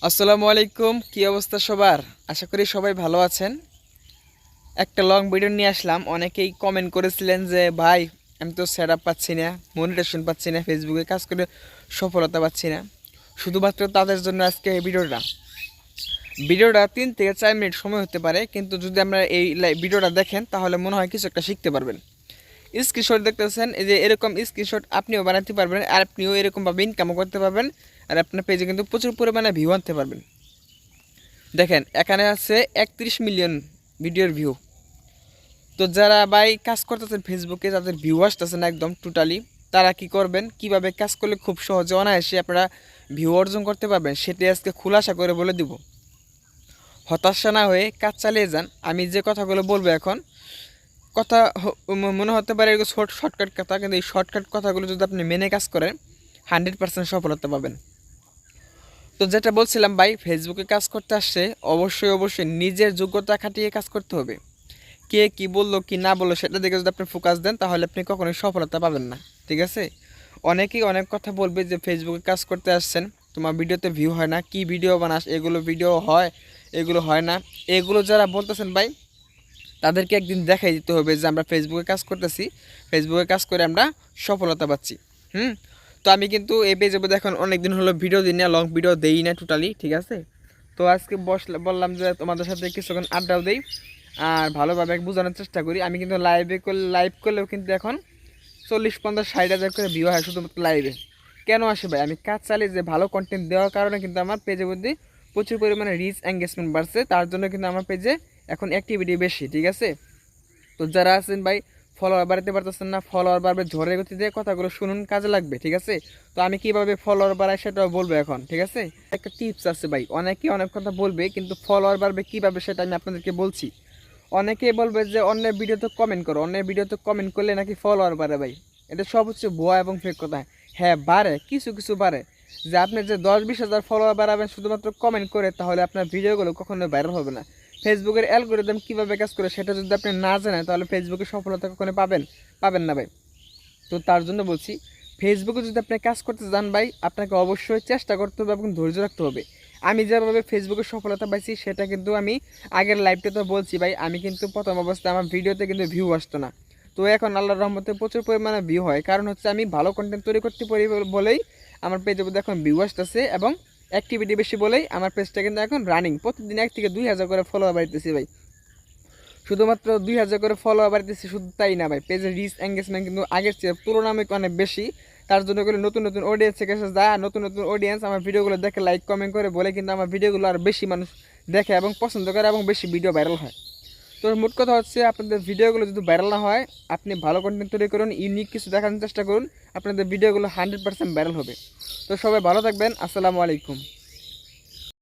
আসসালামু আলাইকুম, কি অবস্থা সবার? আশা করি সবাই ভালো আছেন। একটা লং ভিডিও নিয়ে আসলাম। অনেকেই কমেন্ট করেছিলেন যে ভাই, আমি তো সেটআপ পাচ্ছি না, মনিটাইজেশন পাচ্ছি না, ফেসবুকে কাজ করে সফলতা পাচ্ছি না। শুধুমাত্র তাদের জন্য আজকে এই ভিডিওটা 3 থেকে 4 মিনিট সময় হতে পারে, কিন্তু যদি আমরা এই ভিডিওটা দেখেন তাহলে মনে হয় কিছু একটা শিখতে পারবেন। স্ক্রিনশট দেখতেছেন, এই যে এরকম স্ক্রিনশট আপনিও বানাতে পারবেন, আর আপনিও এরকমভাবে ইনকামও করতে পারবেন, আর আপনার পেজে কিন্তু প্রচুর পরিমাণে ভিউ আনতে পারবেন। দেখেন এখানে আছে 31 মিলিয়ন ভিডিওর ভিউ। তো যারা ভাই কাজ করতেছেন ফেসবুকে, যাদের ভিউ আসতেছে না একদম টোটালি, তারা কি করবেন, কিভাবে কাজ করলে খুব সহজে অনায়াসে আপনারা ভিউ অর্জন করতে পারবেন, সেটাই আজকে খোলাসা করে বলে দিব। হতাশা না হয়ে কাজ চালিয়ে যান। আমি যে কথাগুলো বলবো এখন, কথা মনে হতে পারে এগুলো শর্টকাট কথা, কিন্তু এই শর্টকাট কথাগুলো যদি আপনি মেনে কাজ করেন 100% সফলতা পাবেন। তো যেটা বলছিলাম ভাই, ফেসবুকে কাজ করতে আসছে অবশ্যই নিজের যোগ্যতা খাটিয়ে কাজ করতে হবে। কে কি বললো কি না বললো সেটা দিকে যদি আপনি ফোকাস দেন তাহলে আপনি কখনোই সফলতা পাবেন না। ঠিক আছে? অনেকেই অনেক কথা বলবে যে ফেসবুকে কাজ করতে আসছেন, তোমার ভিডিওতে ভিউ হয় না, কি ভিডিও বানাস, এগুলো ভিডিও হয়, এগুলো হয় না। এগুলো যারা বলতেছেন ভাই, তাদেরকে একদিন দেখাই দিতে হবে যে আমরা ফেসবুকে কাজ করতেছি, ফেসবুকে কাজ করে আমরা সফলতা পাচ্ছি। হুম। তো আমি কিন্তু এই পেজে এখন অনেক দিন হলো ভিডিও দিই না, লং ভিডিও দেই না টোটালি। ঠিক আছে? তো আজকে বললাম যে তোমাদের সাথে কিছুক্ষণ আড্ডাও দেই আর ভালোভাবে বোঝানোর চেষ্টা করি। আমি কিন্তু লাইভ করলেও কিন্তু এখন 40, 50, 60 হাজার করে ভিউ হয় শুধুমাত্র লাইভে। কেন আসে ভাই? আমি কাজ চালিয়ে যে ভালো কন্টেন্ট দেওয়ার কারণে কিন্তু আমার পেজের মধ্যে প্রচুর পরিমাণে রিচ এঙ্গেজমেন্ট বাড়ছে, তার জন্য কিন্তু আমার পেজে এখন অ্যাক্টিভিটি বেশি। ঠিক আছে? তো যারা আছেন ভাই ফলোয়ার বাড়াতে পারতেছেন না, ফলোয়ার বাড়বে ঝড়ের গতিতে, কথাগুলো শুনুন, কাজে লাগবে। ঠিক আছে? তো আমি কিভাবে ফলোয়ার বাড়াই সেটাও বলবো এখন। ঠিক আছে? একটা টিপস আছে ভাই, অনেকে অনেক কথা বলবে কিন্তু ফলোয়ার বাড়বে কিভাবে সেটা আমি আপনাদেরকে বলছি। অনেকেই বলবে যে অন্যের ভিডিওতে কমেন্ট করো, অন্যের ভিডিওতে কমেন্ট করলে নাকি ফলোয়ার বাড়ে। ভাই এটা সব হচ্ছে ভুয়া এবং ফেক কথা। হ্যাঁ বাড়ে, কিছু কিছু বাড়ে। যে আপনি যে 10-20 হাজার ফলোয়ার বাড়াবেন শুধুমাত্র কমেন্ট করে, তাহলে আপনার ভিডিওগুলো কখনোই ভাইরাল হবে না। ফেসবুকের অ্যালগোরিদম কীভাবে কাজ করে সেটা যদি আপনি না জানেন তাহলে ফেসবুকে সফলতা কখনো পাবেন না ভাই। তো তার জন্য বলছি, ফেসবুকে যদি আপনি কাজ করতে যান ভাই, আপনাকে অবশ্যই চেষ্টা করতে হবে এবং ধৈর্য রাখতে হবে। আমি যেভাবে ফেসবুকে সফলতা পাইছি সেটা কিন্তু আমি আগের লাইভটাতে বলছি ভাই। আমি কিন্তু প্রথম অবস্থায় আমার ভিডিওতে কিন্তু ভিউ আসতো না, তো এখন আল্লাহর রহমতে প্রচুর পরিমাণে ভিউ হয়। কারণ হচ্ছে আমি ভালো কন্টেন্ট তৈরি করতে পারি বলেই আমার পেজের মধ্যে এখন ভিউ আসতেছে, এবং অ্যাক্টিভিটি বেশি বলেই আমার পেজটা কিন্তু এখন রানিং। প্রতিদিন 1 থেকে 2 হাজার করে ফলোয়ার বাড়িতেছি ভাই। শুধুমাত্র 2 হাজার করে ফলোয়ার বাড়িতেছে, শুধু তাই না ভাই, পেজের রিচ এঙ্গেজমেন্ট কিন্তু আগের চেয়ে তুলনামূলক অনেক বেশি। তার জন্য করে নতুন নতুন অডিয়েন্সের কাছে যায়, নতুন নতুন অডিয়েন্স আমার ভিডিওগুলো দেখে লাইক কমেন্ট করে বলে কিন্তু আমার ভিডিওগুলো আর বেশি মানুষ দেখে এবং পছন্দ করে এবং বেশি ভিডিও ভাইরাল হয়। তো মোট কথা হচ্ছে, আপনাদের ভিডিওগুলো যদি ভাইরাল না হয়, আপনি ভালো কন্টেন্ট তৈরি করুন, ইউনিক কিছু দেখানোর চেষ্টা করুন, আপনাদের ভিডিওগুলো 100% ভাইরাল হবে। তো সবাই ভালো থাকবেন। আসসালামু আলাইকুম।